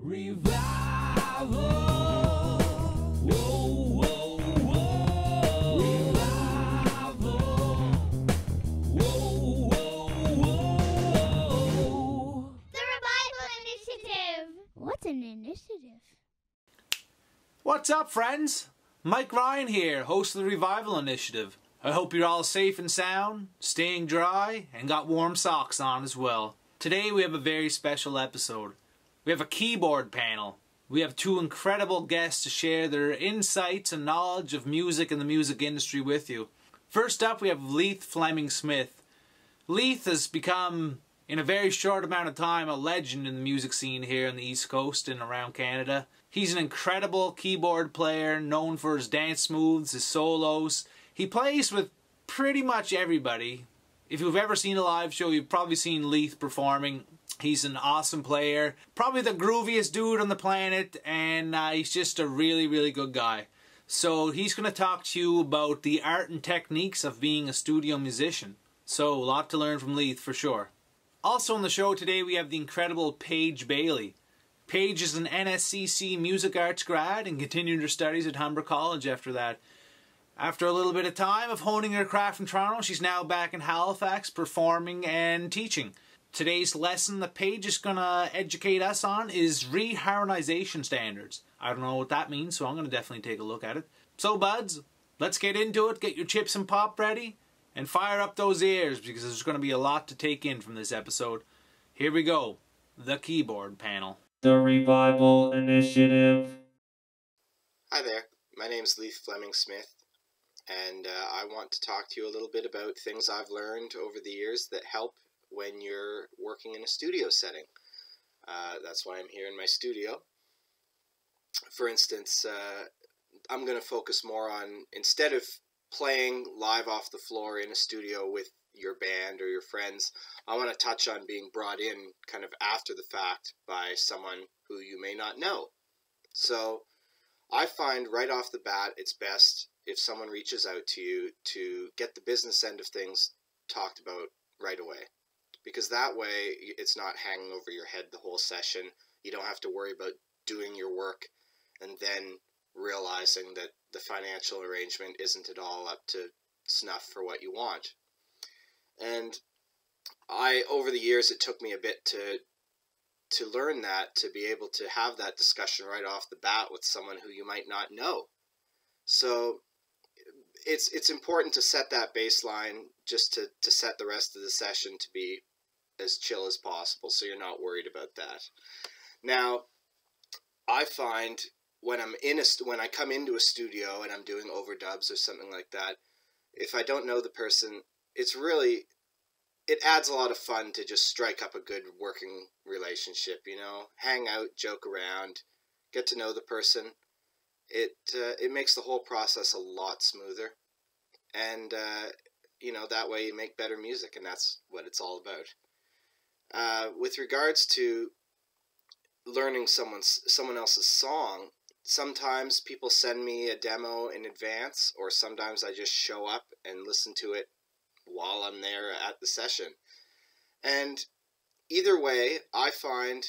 Revival. Whoa, whoa, whoa. Revival. Whoa, whoa, whoa. The Revival Initiative. What's an initiative? What's up, friends? Mike Ryan here, host of the Revival Initiative. I hope you're all safe and sound, staying dry, and got warm socks on as well. Today we have a very special episode. We have a keyboard panel. We have two incredible guests to share their insights and knowledge of music and the music industry with you. First up, we have Leith Fleming-Smith. Leith has become, in a very short amount of time, a legend in the music scene here on the East Coast and around Canada. He's an incredible keyboard player, known for his dance moves, his solos. He plays with pretty much everybody. If you've ever seen a live show, you've probably seen Leith performing. He's an awesome player, probably the grooviest dude on the planet, and he's just a really, really good guy. So he's going to talk to you about the art and techniques of being a studio musician. So a lot to learn from Leith for sure. Also on the show today we have the incredible Paige Bailey. Paige is an NSCC Music Arts grad and continued her studies at Humber College after that. After a little bit of time of honing her craft in Toronto, she's now back in Halifax performing and teaching. Today's lesson that Paige is going to educate us on is reharmonization standards. I don't know what that means, so I'm going to definitely take a look at it. So buds, let's get into it, get your chips and pop ready, and fire up those ears because there's going to be a lot to take in from this episode. Here we go, the keyboard panel. The Revival Initiative. Hi there, my name's Leith Fleming-Smith, and I want to talk to you a little bit about things I've learned over the years that help when you're working in a studio setting. That's why I'm here in my studio. For instance, I'm going to focus more on, instead of playing live off the floor in a studio with your band or your friends, I want to touch on being brought in kind of after the fact by someone who you may not know. So I find right off the bat it's best if someone reaches out to you to get the business end of things talked about right away. Because that way it's not hanging over your head the whole session. You don't have to worry about doing your work and then realizing that the financial arrangement isn't at all up to snuff for what you want. And over the years, it took me a bit to learn that, to be able to have that discussion right off the bat with someone who you might not know. So it's important to set that baseline just to set the rest of the session to be as chill as possible, so you're not worried about that. Now, I find when I come into a studio and I'm doing overdubs or something like that, if I don't know the person, it adds a lot of fun to just strike up a good working relationship, you know, hang out, joke around, get to know the person. It makes the whole process a lot smoother, and you know, that way you make better music, and that's what it's all about. With regards to learning someone else's song, sometimes people send me a demo in advance, or sometimes I just show up and listen to it while I'm there at the session. And either way, I find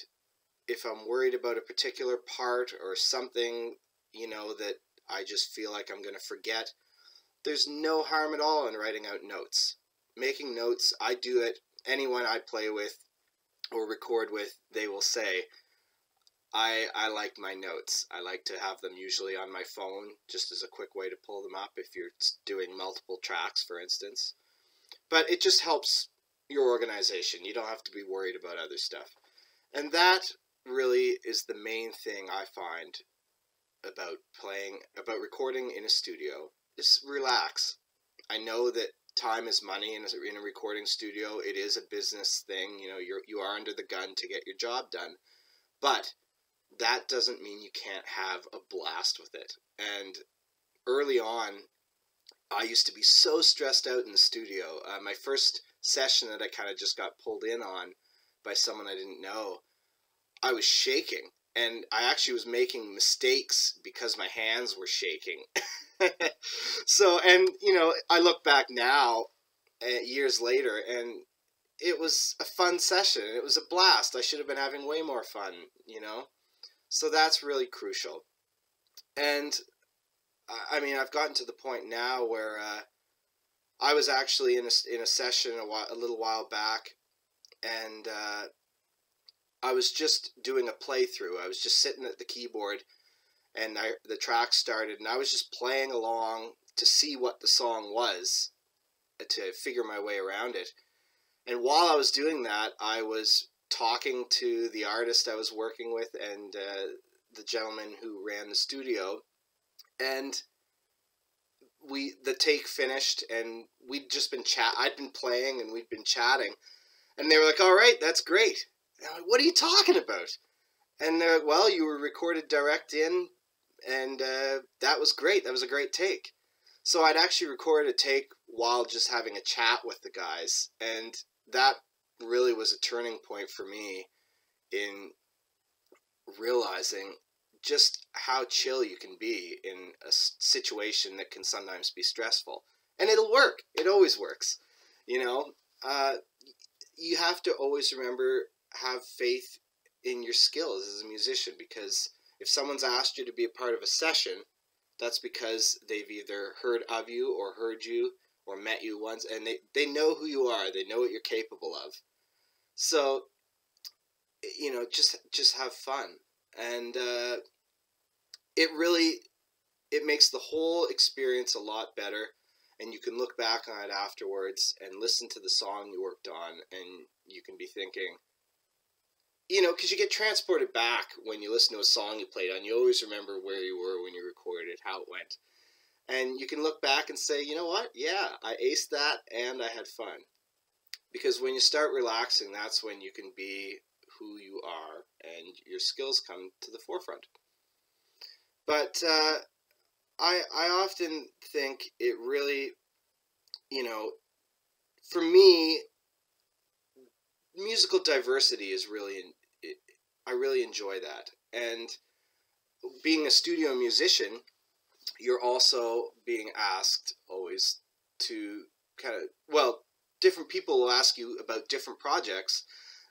if I'm worried about a particular part or something, you know, that I just feel like I'm going to forget, there's no harm at all in writing out notes. Making notes, I do it. Anyone I play with or record with, they will say, I like my notes. I like to have them usually on my phone, just as a quick way to pull them up if you're doing multiple tracks, for instance. But it just helps your organization. You don't have to be worried about other stuff. And that really is the main thing I find about recording in a studio, is relax. I know that time is money in a recording studio. It is a business thing. You know, you are under the gun to get your job done. But that doesn't mean you can't have a blast with it. And early on, I used to be so stressed out in the studio. My first session that I kind of just got pulled in on by someone I didn't know, I was shaking. And I actually was making mistakes because my hands were shaking. So, and, you know, I look back now, years later, and it was a fun session. It was a blast. I should have been having way more fun, you know. So that's really crucial. And I mean, I've gotten to the point now where I was actually in a session a little while back, and I was just doing a playthrough. I was just sitting at the keyboard, and the track started, and I was just playing along to see what the song was, to figure my way around it. And while I was doing that, I was talking to the artist I was working with and the gentleman who ran the studio, and the take finished, and we'd just been I'd been playing, and we'd been chatting, and they were like, "All right, that's great." And I'm like, "What are you talking about?" And they're like, "Well, you were recorded direct in, and that was great. That was a great take." So I'd actually recorded a take while just having a chat with the guys, and that really was a turning point for me in realizing just how chill you can be in a situation that can sometimes be stressful. And it'll work. It always works. You know, you have to always remember, have faith in your skills as a musician, because if someone's asked you to be a part of a session, that's because they've either heard of you or heard you or met you once, and they know who you are. They know what you're capable of. So, you know, just have fun. And it makes the whole experience a lot better, and you can look back on it afterwards and listen to the song you worked on, and you can be thinking, you know, because you get transported back when you listen to a song you played on. You always remember where you were when you recorded, how it went. And you can look back and say, you know what? Yeah, I aced that and I had fun. Because when you start relaxing, that's when you can be who you are and your skills come to the forefront. But I often think it really, you know, for me, musical diversity is really, I really enjoy that. And being a studio musician, you're also being asked always to kind of, well, different people will ask you about different projects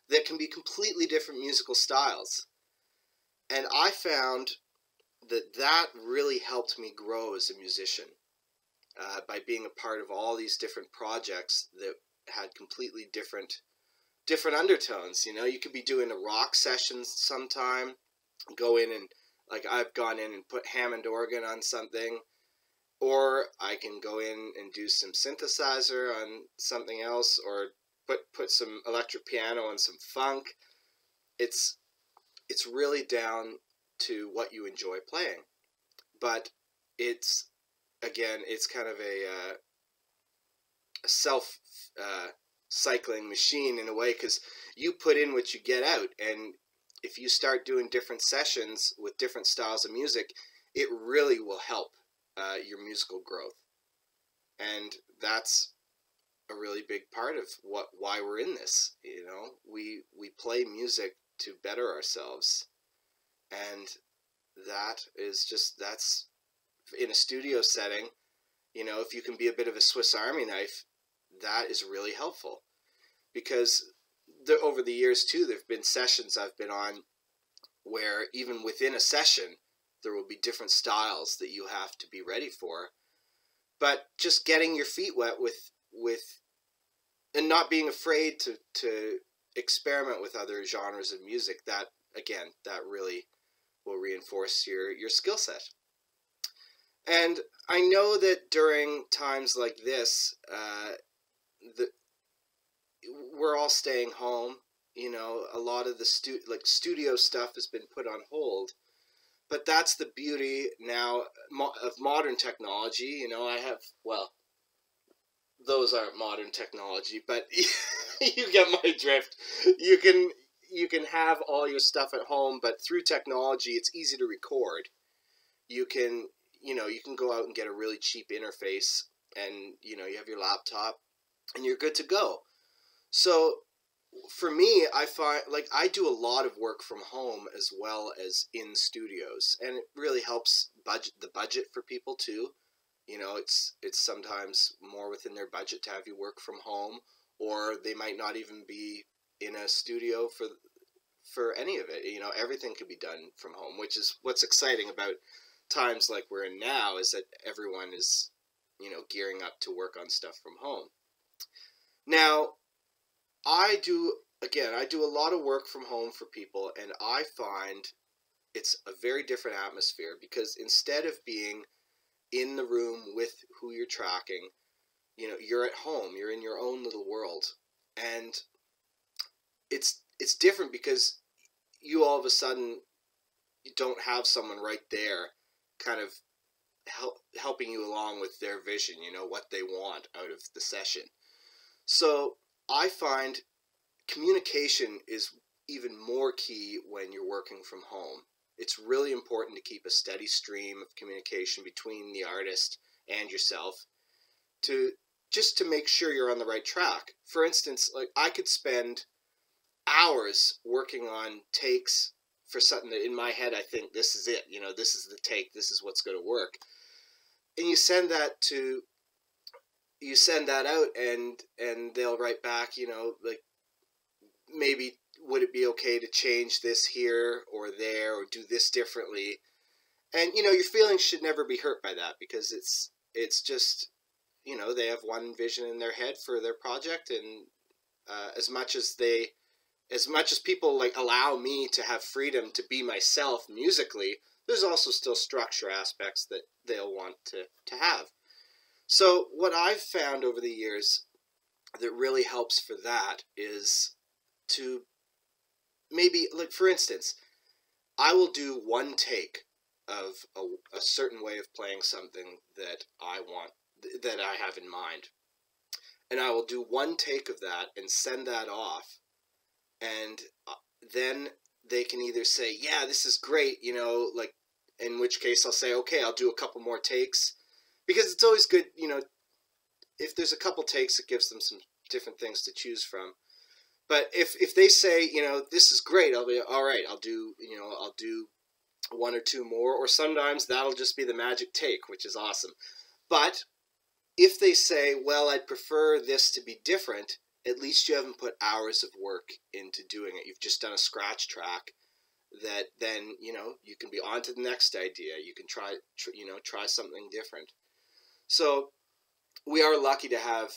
that can be completely different musical styles. And I found that really helped me grow as a musician by being a part of all these different projects that had completely different undertones. You know, you could be doing a rock session sometime, go in and, like, I've gone in and put Hammond organ on something, or I can go in and do some synthesizer on something else, or put some electric piano on some funk. It's really down to what you enjoy playing. But it's, again, it's kind of a self cycling machine in a way, because you put in what you get out, and if you start doing different sessions with different styles of music, it really will help your musical growth. And that's a really big part of why we're in this. You know, we play music to better ourselves, and that's in a studio setting. You know, if you can be a bit of a Swiss Army knife, that is really helpful, because over the years too, there have been sessions I've been on where even within a session there will be different styles that you have to be ready for. But just getting your feet wet with and not being afraid to experiment with other genres of music, that, again, that really will reinforce your skill set. And I know that during times like this, we're all staying home. You know, a lot of the studio stuff has been put on hold. But that's the beauty now of modern technology. You know, those aren't modern technology, but you get my drift. You can have all your stuff at home, but through technology, it's easy to record. You can go out and get a really cheap interface, and, you know, you have your laptop, and you're good to go. So for me, I find, like, I do a lot of work from home as well as in studios, and it really helps the budget for people too. You know, it's sometimes more within their budget to have you work from home, or they might not even be in a studio for any of it. You know, everything can be done from home, which is what's exciting about times like we're in now, is that everyone is, you know, gearing up to work on stuff from home. Now, I do a lot of work from home for people, and I find it's a very different atmosphere, because instead of being in the room with who you're tracking, you know, you're at home, you're in your own little world. And it's different because you all of a sudden, you don't have someone right there kind of helping you along with their vision, you know, what they want out of the session. So I find communication is even more key when you're working from home. It's really important to keep a steady stream of communication between the artist and yourself, to make sure you're on the right track. For instance, like, I could spend hours working on takes for something that in my head I think this is it, you know, this is the take, this is what's going to work. And you send that out, and they'll write back, you know, like, maybe would it be okay to change this here or there, or do this differently? And, you know, your feelings should never be hurt by that, because it's just, you know, they have one vision in their head for their project, and as much as people like allow me to have freedom to be myself musically, there's also still structure aspects that they'll want to have. So what I've found over the years that really helps for that is to maybe, like, for instance, I will do one take of a certain way of playing something that I want, that I have in mind. And I will do one take of that and send that off. And then they can either say, yeah, this is great, you know, like, in which case I'll say, okay, I'll do a couple more takes. Because it's always good, you know, if there's a couple takes, it gives them some different things to choose from. But if they say, you know, this is great, I'll be, all right, I'll do one or two more, or sometimes that'll just be the magic take, which is awesome. But if they say, well, I'd prefer this to be different, at least you haven't put hours of work into doing it. You've just done a scratch track that then, you know, you can be on to the next idea. You can try something different. So we are lucky to have,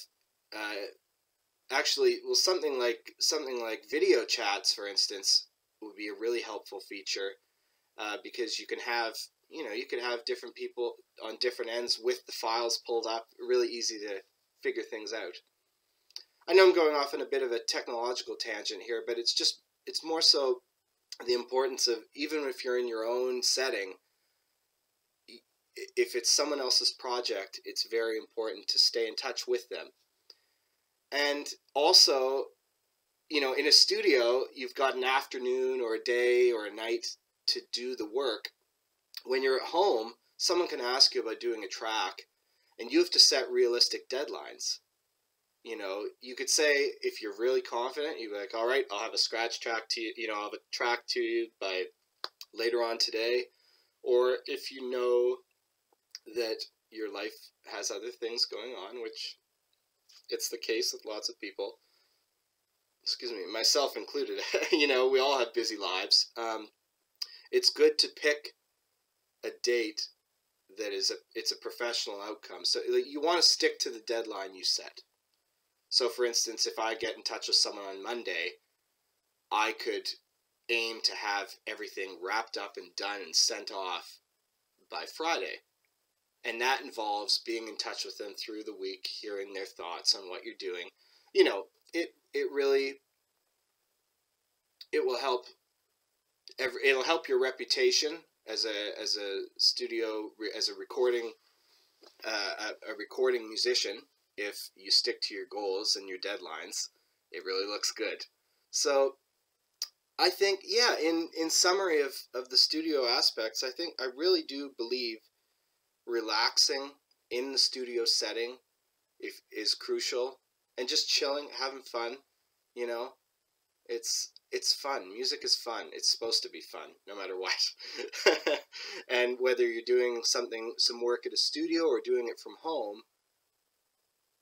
something like video chats, for instance, would be a really helpful feature, because you can have different people on different ends with the files pulled up. Really easy to figure things out. I know I'm going off on a bit of a technological tangent here, but it's more so the importance of, even if you're in your own setting, if it's someone else's project, it's very important to stay in touch with them. And also, you know, in a studio, you've got an afternoon or a day or a night to do the work. When you're at home, someone can ask you about doing a track, and you have to set realistic deadlines. You know, you could say, if you're really confident, you'd be like, all right, I'll have a scratch track to you, you know, I'll have a track to you by later on today. Or if you know that your life has other things going on, which it's the case with lots of people, excuse me, myself included, you know, we all have busy lives. It's good to pick a date that it's a professional outcome. So you want to stick to the deadline you set. So, for instance, if I get in touch with someone on Monday, I could aim to have everything wrapped up and done and sent off by Friday. And that involves being in touch with them through the week, hearing their thoughts on what you're doing. You know, it will help. It'll help your reputation as a studio, as a recording musician. If you stick to your goals and your deadlines, it really looks good. So I think, yeah, in summary of the studio aspects, I really do believe relaxing in the studio setting is crucial, and just chilling, having fun, you know, it's fun. Music is fun. It's supposed to be fun, no matter what. And whether you're doing some work at a studio or doing it from home,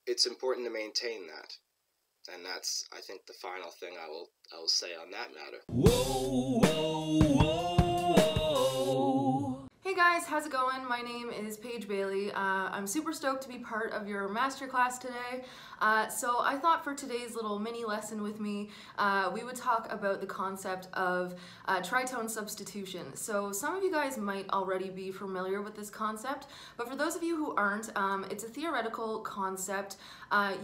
it's important to maintain that. And that's, I think, the final thing I will say on that matter. Whoa, whoa, whoa. Hey guys, how's it going? My name is Paige Bailey. I'm super stoked to be part of your masterclass today. So I thought for today's little mini lesson with me, we would talk about the concept of tritone substitution. So some of you guys might already be familiar with this concept, but for those of you who aren't, it's a theoretical concept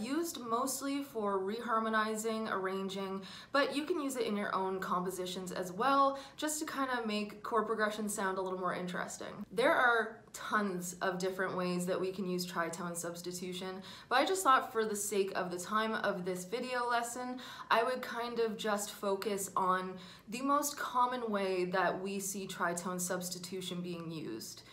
used mostly for reharmonizing, arranging, but you can use it in your own compositions as well, just to kind of make chord progressions sound a little more interesting. There are tons of different ways that we can use tritone substitution, but I just thought for the sake of the time of this video lesson, I would kind of just focus on the most common way that we see tritone substitution being used.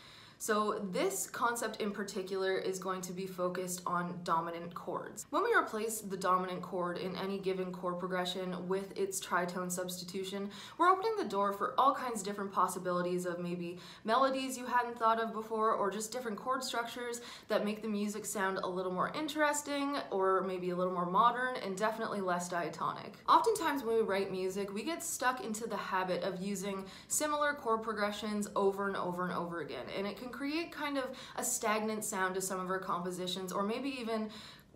So this concept in particular is going to be focused on dominant chords. When we replace the dominant chord in any given chord progression with its tritone substitution, we're opening the door for all kinds of different possibilities of maybe melodies you hadn't thought of before, or just different chord structures that make the music sound a little more interesting, or maybe a little more modern, and definitely less diatonic. Oftentimes when we write music, we get stuck into the habit of using similar chord progressions over and over and over again, and it can create kind of a stagnant sound to some of our compositions, or maybe even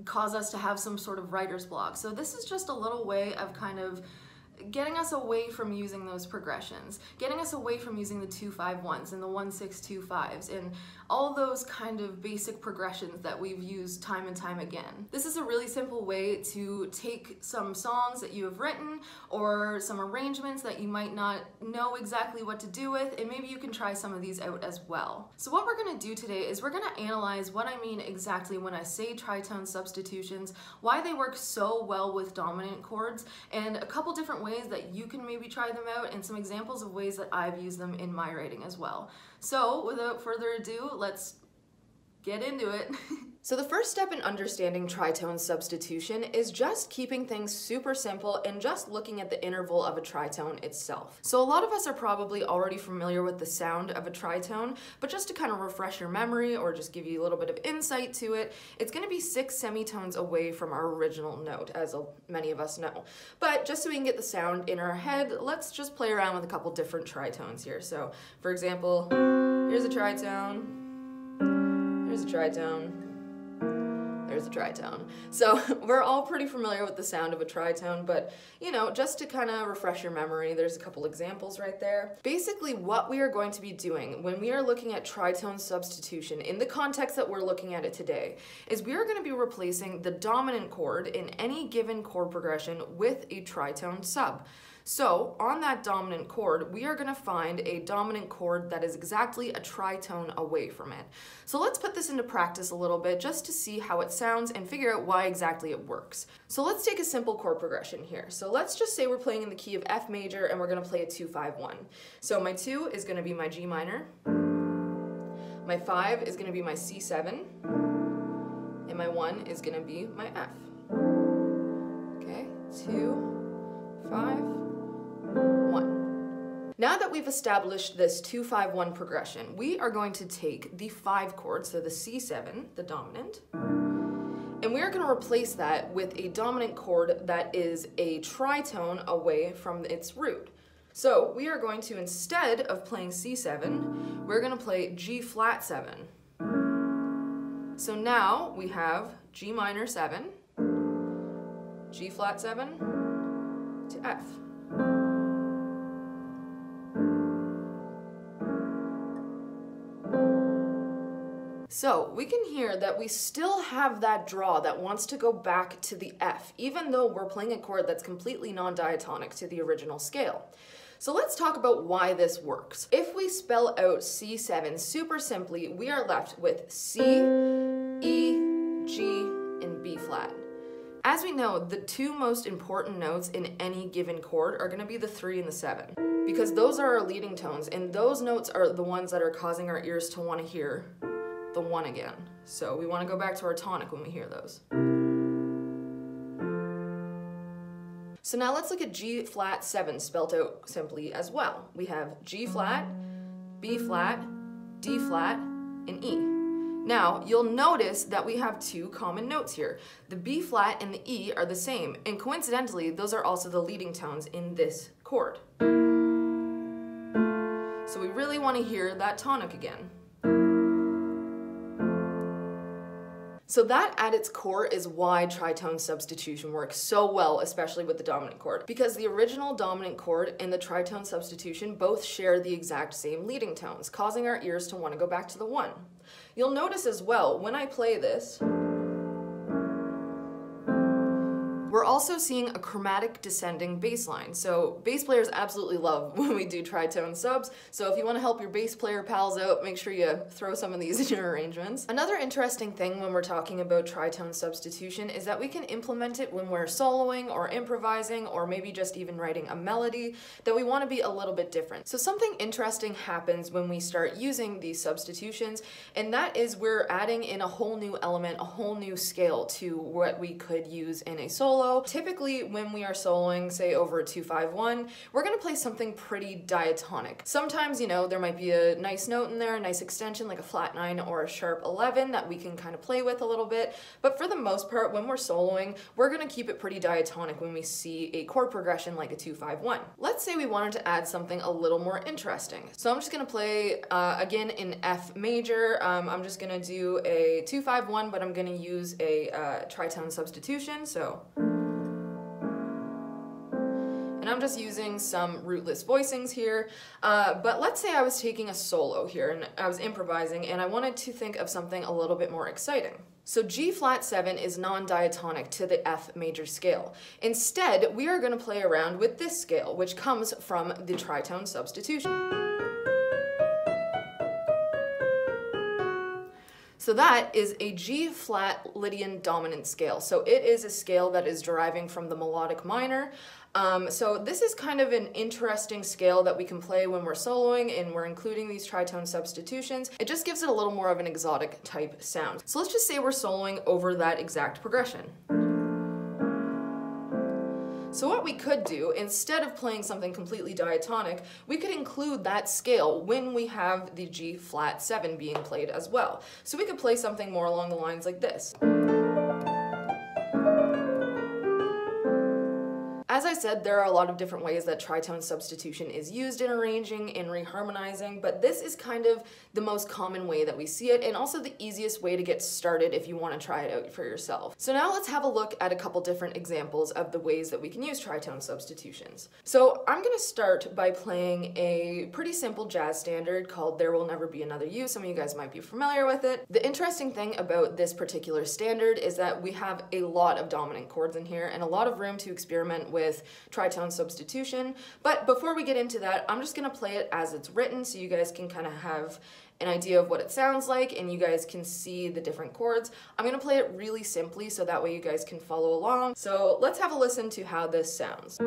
cause us to have some sort of writer's block. So this is just a little way of kind of getting us away from using those progressions, getting us away from using the 2-5-1s and the 1-6-2-5s and all those kind of basic progressions that we've used time and time again. This is a really simple way to take some songs that you have written or some arrangements that you might not know exactly what to do with, and maybe you can try some of these out as well. So what we're going to do today is we're going to analyze what I mean exactly when I say tritone substitutions, why they work so well with dominant chords, and a couple different ways that you can maybe try them out, and some examples of ways that I've used them in my writing as well. So without further ado, let's get into it. So the first step in understanding tritone substitution is just keeping things super simple and just looking at the interval of a tritone itself. So a lot of us are probably already familiar with the sound of a tritone, but just to kind of refresh your memory or just give you a little bit of insight to it, it's going to be 6 semitones away from our original note, as many of us know. But just so we can get the sound in our head, let's just play around with a couple different tritones here. So for example, here's a tritone, here's a tritone, there's a tritone. So we're all pretty familiar with the sound of a tritone, but you know, just to kind of refresh your memory, there's a couple examples right there. Basically what we are going to be doing when we are looking at tritone substitution in the context that we're looking at it today is we are going to be replacing the dominant chord in any given chord progression with a tritone sub. So on that dominant chord, we are going to find a dominant chord that is exactly a tritone away from it. So let's put this into practice a little bit just to see how it sounds and figure out why exactly it works. So let's take a simple chord progression here. So let's just say we're playing in the key of F major and we're going to play a 2-5-1. So my 2 is going to be my G minor, my 5 is going to be my C7, and my 1 is going to be my F. Okay, 2, 5, 1. Now that we've established this 2-5-1 progression, we are going to take the 5 chord, so the C7, the dominant, and we are going to replace that with a dominant chord that is a tritone away from its root. So we are going to, instead of playing C7, we're going to play G flat 7. So now we have G minor 7, G flat 7 to F. So we can hear that we still have that draw that wants to go back to the F, even though we're playing a chord that's completely non-diatonic to the original scale. So let's talk about why this works. If we spell out C7 super simply, we are left with C, E, G, and B flat. As we know, the 2 most important notes in any given chord are going to be the 3 and the 7, because those are our leading tones, and those notes are the ones that are causing our ears to want to hear the 1 again. So we want to go back to our tonic when we hear those. So now let's look at G flat 7 spelt out simply as well. We have G flat, B flat, D flat, and E. Now, you'll notice that we have two common notes here. The B flat and the E are the same, and coincidentally, those are also the leading tones in this chord. So we really want to hear that tonic again. So that at its core is why tritone substitution works so well, especially with the dominant chord. Because the original dominant chord and the tritone substitution both share the exact same leading tones, causing our ears to want to go back to the one. You'll notice as well, when I play this, we're also seeing a chromatic descending bass line. So bass players absolutely love when we do tritone subs. So if you want to help your bass player pals out, make sure you throw some of these in your arrangements. Another interesting thing when we're talking about tritone substitution is that we can implement it when we're soloing or improvising or maybe just even writing a melody that we want to be a little bit different. So something interesting happens when we start using these substitutions, and that is we're adding in a whole new element, a whole new scale to what we could use in a solo. Typically, when we are soloing, say over a 2-5-1, we're gonna play something pretty diatonic. Sometimes, you know, there might be a nice note in there, a nice extension like a flat 9 or a sharp 11 that we can kind of play with a little bit. But for the most part, when we're soloing, we're gonna keep it pretty diatonic when we see a chord progression like a 2-5-1. Let's say we wanted to add something a little more interesting. So I'm just gonna play again in F major. I'm just gonna do a 2-5-1, but I'm gonna use a tritone substitution. So. And I'm just using some rootless voicings here, but let's say I was taking a solo here and I was improvising and I wanted to think of something a little bit more exciting. So G flat 7 is non-diatonic to the F major scale. Instead, we are going to play around with this scale, which comes from the tritone substitution. So that is a G flat Lydian dominant scale. So it is a scale that is deriving from the melodic minor. So this is kind of an interesting scale that we can play when we're soloing and we're including these tritone substitutions. It just gives it a little more of an exotic type sound. So let's just say we're soloing over that exact progression. So what we could do, instead of playing something completely diatonic, we could include that scale when we have the G flat 7 being played as well. So we could play something more along the lines like this. As I said, there are a lot of different ways that tritone substitution is used in arranging and reharmonizing, but this is kind of the most common way that we see it, and also the easiest way to get started if you want to try it out for yourself. So now let's have a look at a couple different examples of the ways that we can use tritone substitutions. So I'm going to start by playing a pretty simple jazz standard called There Will Never Be Another You. Some of you guys might be familiar with it. The interesting thing about this particular standard is that we have a lot of dominant chords in here and a lot of room to experiment with tritone substitution. But before we get into that, I'm just going to play it as it's written so you guys can kind of have an idea of what it sounds like and you guys can see the different chords. I'm going to play it really simply so that way you guys can follow along. So let's have a listen to how this sounds.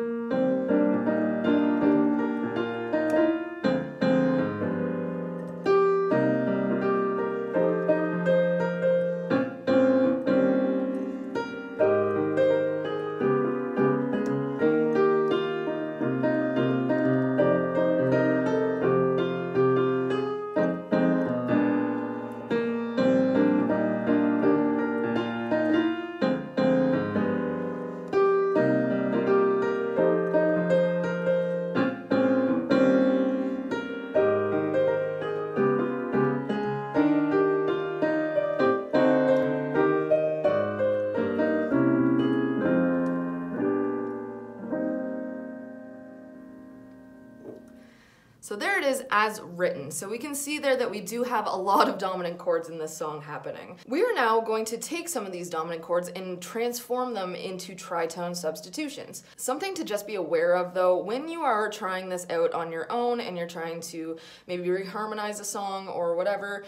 So there it is as written. So we can see there that we do have a lot of dominant chords in this song happening. We are now going to take some of these dominant chords and transform them into tritone substitutions. Something to just be aware of though, when you are trying this out on your own and you're trying to maybe reharmonize a song or whatever,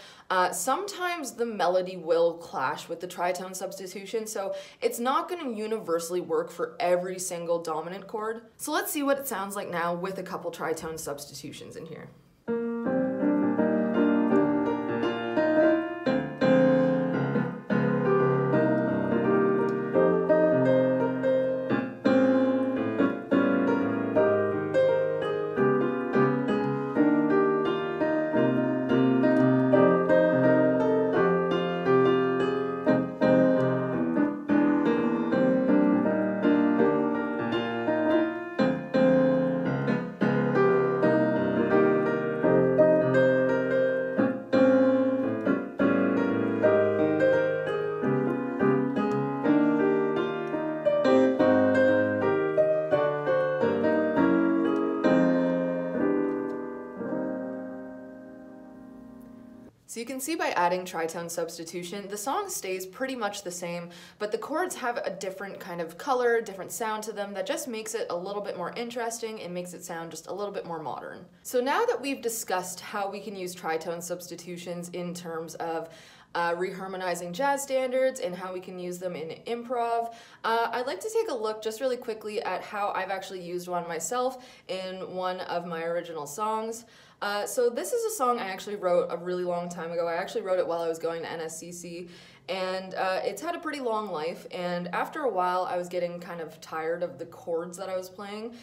sometimes the melody will clash with the tritone substitution, so it's not going to universally work for every single dominant chord. So let's see what it sounds like now with a couple tritone substitutions in here. So you can see by adding tritone substitution, the song stays pretty much the same, but the chords have a different kind of color, different sound to them that just makes it a little bit more interesting and makes it sound just a little bit more modern. So now that we've discussed how we can use tritone substitutions in terms of reharmonizing jazz standards and how we can use them in improv, I'd like to take a look just really quickly at how I've actually used one myself in one of my original songs. So this is a song I actually wrote a really long time ago. I actually wrote it while I was going to NSCC, and it's had a pretty long life, and after a while I was getting kind of tired of the chords that I was playing.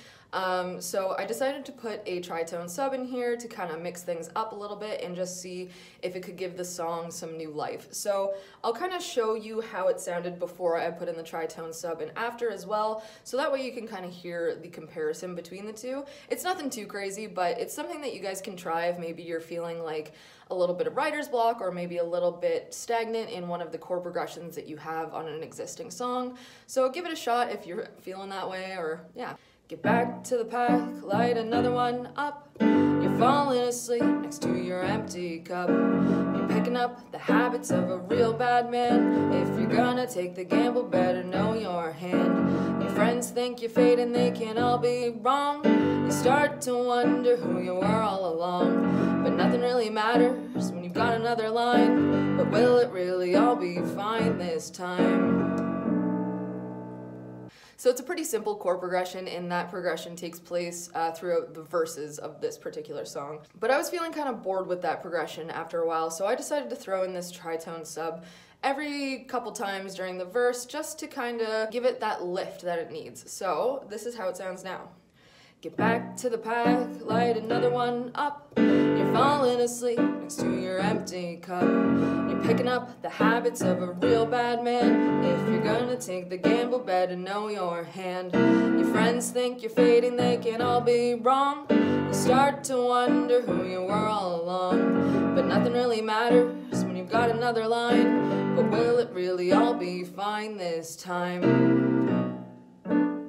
So I decided to put a tritone sub in here to kind of mix things up a little bit and just see if it could give the song some new life. So I'll kind of show you how it sounded before I put in the tritone sub and after as well, so that way you can kind of hear the comparison between the two. It's nothing too crazy, but it's something that you guys can try if maybe you're feeling like a little bit of writer's block or maybe a little bit stagnant in one of the chord progressions that you have on an existing song. So give it a shot if you're feeling that way, or yeah. Get back to the pack, light another one up. You're falling asleep next to your empty cup. You're picking up the habits of a real bad man. If you're gonna take the gamble, better know your hand. Your friends think you're fading, they can all be wrong. You start to wonder who you were all along. But nothing really matters when you've got another line. But will it really all be fine this time? So it's a pretty simple chord progression, and that progression takes place throughout the verses of this particular song. But I was feeling kind of bored with that progression after a while, so I decided to throw in this tritone sub every couple times during the verse just to kind of give it that lift that it needs. So this is how it sounds now. Get back to the pack, light another one up. You're falling asleep next to your empty cup. You're picking up the habits of a real bad man. If you're gonna take the gamble, better know your hand. Your friends think you're fading, they can all be wrong. You start to wonder who you were all along. But nothing really matters when you've got another line. But will it really all be fine this time?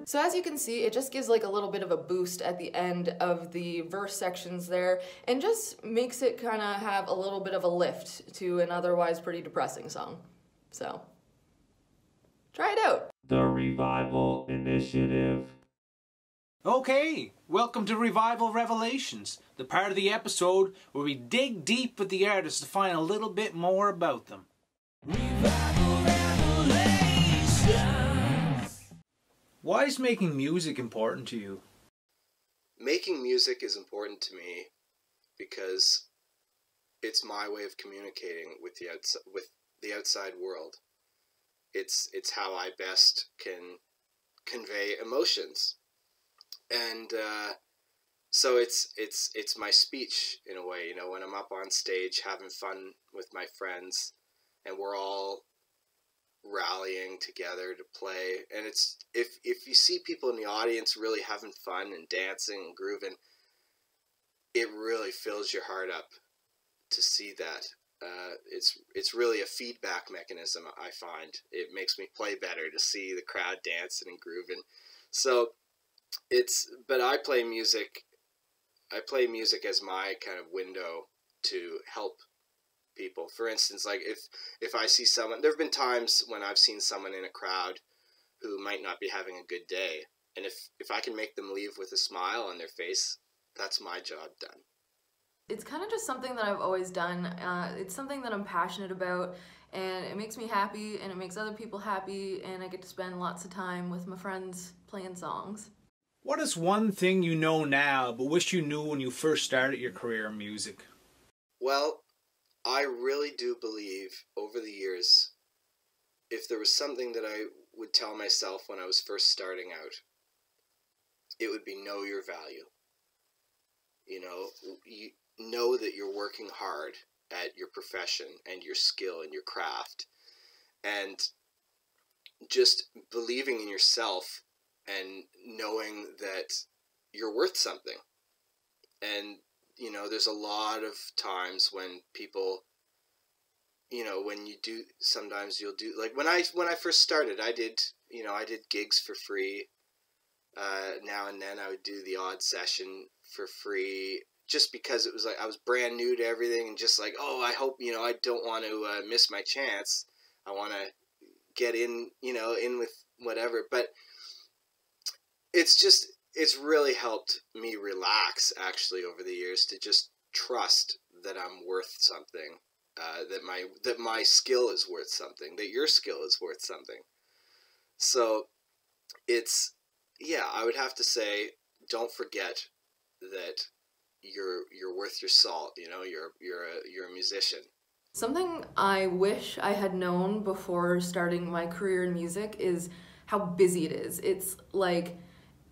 So as you can see, it just gives like a little bit of a boost at the end of the verse sections there, and just makes it kind of have a little bit of a lift to an otherwise pretty depressing song. So, try it out. The Revival Initiative. Okay, welcome to Revival Revelations, the part of the episode where we dig deep with the artists to find a little bit more about them. Revival Revelations. Why is making music important to you? Making music is important to me because it's my way of communicating with the outside world. It's how I best can convey emotions, and so it's my speech in a way. You know, when I'm up on stage having fun with my friends, and we're all rallying together to play, and it's if you see people in the audience really having fun and dancing and grooving, it really fills your heart up to see that. It's really a feedback mechanism. I find it makes me play better to see the crowd dancing and grooving. So but I play music as my kind of window to help people. For instance, like if I see someone, there have been times when I've seen someone in a crowd who might not be having a good day, and if I can make them leave with a smile on their face, that's my job done. It's kind of just something that I've always done. It's something that I'm passionate about, and it makes me happy, and it makes other people happy, and I get to spend lots of time with my friends playing songs. What is one thing you know now but wish you knew when you first started your career in music? Well, I really do believe over the years, if there was something that I would tell myself when I was first starting out, it would be know your value. You know that you're working hard at your profession and your skill and your craft, and just believing in yourself and knowing that you're worth something. And you know, there's a lot of times when people, you know, when you do, sometimes you'll do, like when I first started, I did gigs for free. Now and then I would do the odd session for free just because it was like I was brand new to everything, and just like, oh, I hope, I don't want to miss my chance. I want to get in, in with whatever. But it's really helped me relax, actually, over the years, to just trust that I'm worth something, that my skill is worth something, that your skill is worth something. So I would have to say, don't forget that you're worth your salt. You're a musician. Something I wish I had known before starting my career in music is how busy it is. It's like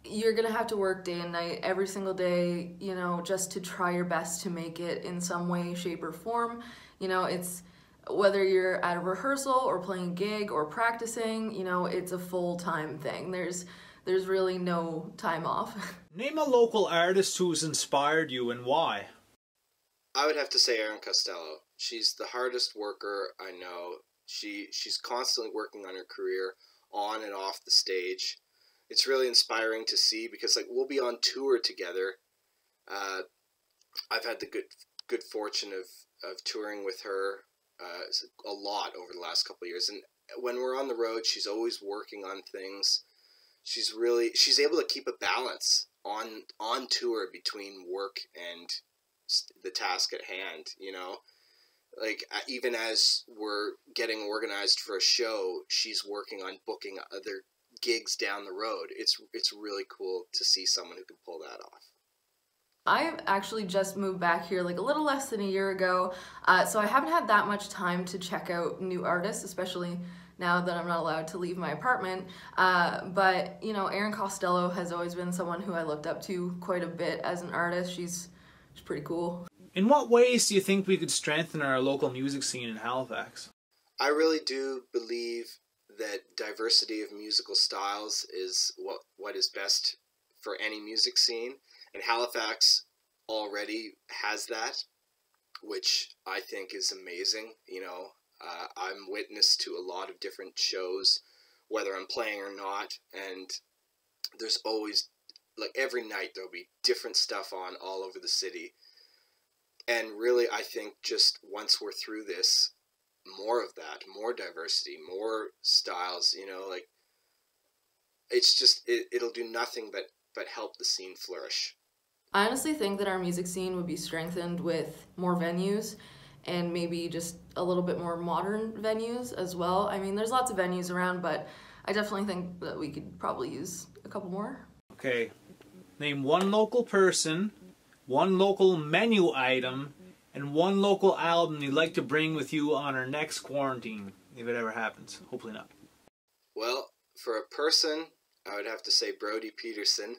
you're gonna have to work day and night every single day, just to try your best to make it in some way, shape, or form. It's whether you're at a rehearsal or playing a gig or practicing, it's a full-time thing. There's really no time off. Name a local artist who's inspired you and why. I would have to say Erin Costello. She's the hardest worker I know. She's constantly working on her career on and off the stage. It's really inspiring to see because we'll be on tour together. I've had the good fortune of touring with her a lot over the last couple of years, and when we're on the road, she's always working on things. She's able to keep a balance on tour between work and the task at hand, even as we're getting organized for a show, she's working on booking other gigs down the road. It's really cool to see someone who can pull that off. I've actually just moved back here a little less than a year ago, so I haven't had that much time to check out new artists, especially now that I'm not allowed to leave my apartment. But Erin Costello has always been someone who I looked up to quite a bit as an artist. She's pretty cool. In what ways do you think we could strengthen our local music scene in Halifax? I really do believe that diversity of musical styles is what is best for any music scene. And Halifax already has that, which I think is amazing. I'm witness to a lot of different shows, whether I'm playing or not, and there's always, every night there'll be different stuff on all over the city. And really, I think just once we're through this, more of that, more diversity, more styles, it's just, it'll do nothing but help the scene flourish. I honestly think that our music scene would be strengthened with more venues and maybe just a little bit more modern venues as well. I mean, there's lots of venues around, but I definitely think that we could probably use a couple more. Okay. Name one local person, one local menu item, and one local album you'd like to bring with you on our next quarantine, if it ever happens. Hopefully not. Well, for a person, I would have to say Brodie Peterson.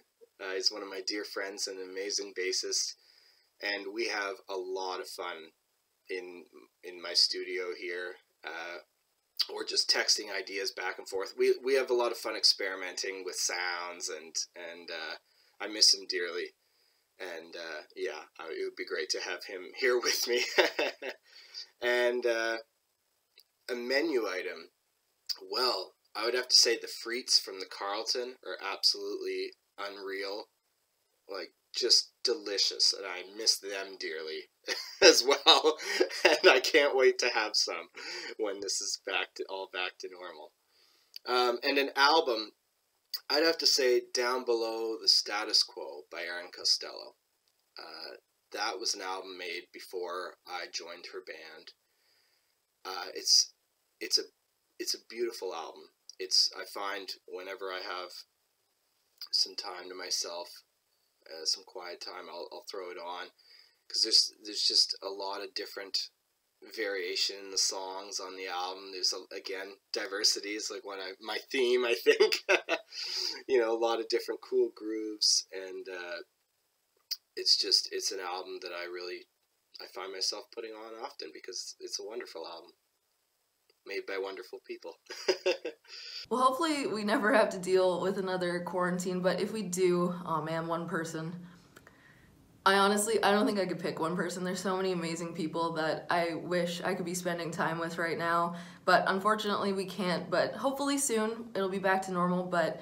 He's one of my dear friends and an amazing bassist, and we have a lot of fun in my studio here, or just texting ideas back and forth. We have a lot of fun experimenting with sounds, and I miss him dearly. And it would be great to have him here with me. And a menu item, well, I would have to say the frites from the Carleton are absolutely unreal, just delicious, and I miss them dearly as well. And I can't wait to have some when this is all back to normal. And an album, I'd have to say Down Below the Status Quo by Erin Costello. That was an album made before I joined her band. It's a beautiful album. I find whenever I have some time to myself, some quiet time, I'll throw it on, because there's just a lot of different variation in the songs on the album. There's again, diversity is my theme, I think. A lot of different cool grooves, and it's an album that I find myself putting on often because it's a wonderful album made by wonderful people. Well, hopefully we never have to deal with another quarantine, but if we do, oh man, one person. I don't think I could pick one person. There's so many amazing people that I wish I could be spending time with right now, but unfortunately we can't. But hopefully soon it'll be back to normal. But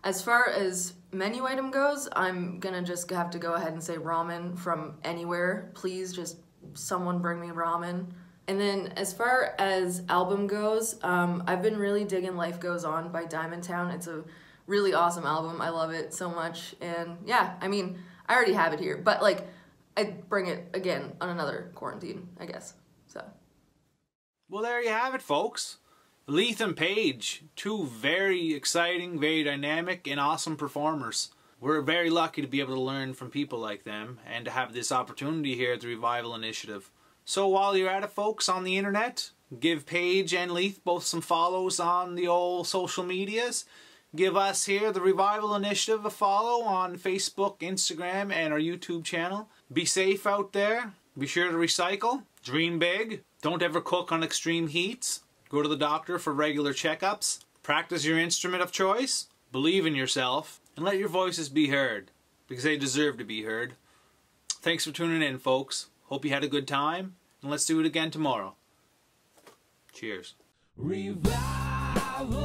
as far as menu item goes, I'm gonna just have to go ahead and say ramen from anywhere. Please just someone bring me ramen. And then as far as album goes, I've been really digging Life Goes On by Diamond Town. It's a really awesome album. I love it so much. And yeah, I mean, I already have it here, but like, I'd bring it again on another quarantine, I guess, so. Well, there you have it, folks. Leith and Paige, two very exciting, very dynamic, and awesome performers. We're very lucky to be able to learn from people like them and to have this opportunity here at the Revival Initiative. So while you're at it, folks, on the internet, give Paige and Leith both some follows on the old social medias. Give us here, the Revival Initiative, a follow on Facebook, Instagram, and our YouTube channel. Be safe out there. Be sure to recycle. Dream big. Don't ever cook on extreme heats. Go to the doctor for regular checkups. Practice your instrument of choice. Believe in yourself. And let your voices be heard. Because they deserve to be heard. Thanks for tuning in, folks. Hope you had a good time. And let's do it again tomorrow. Cheers. Revival.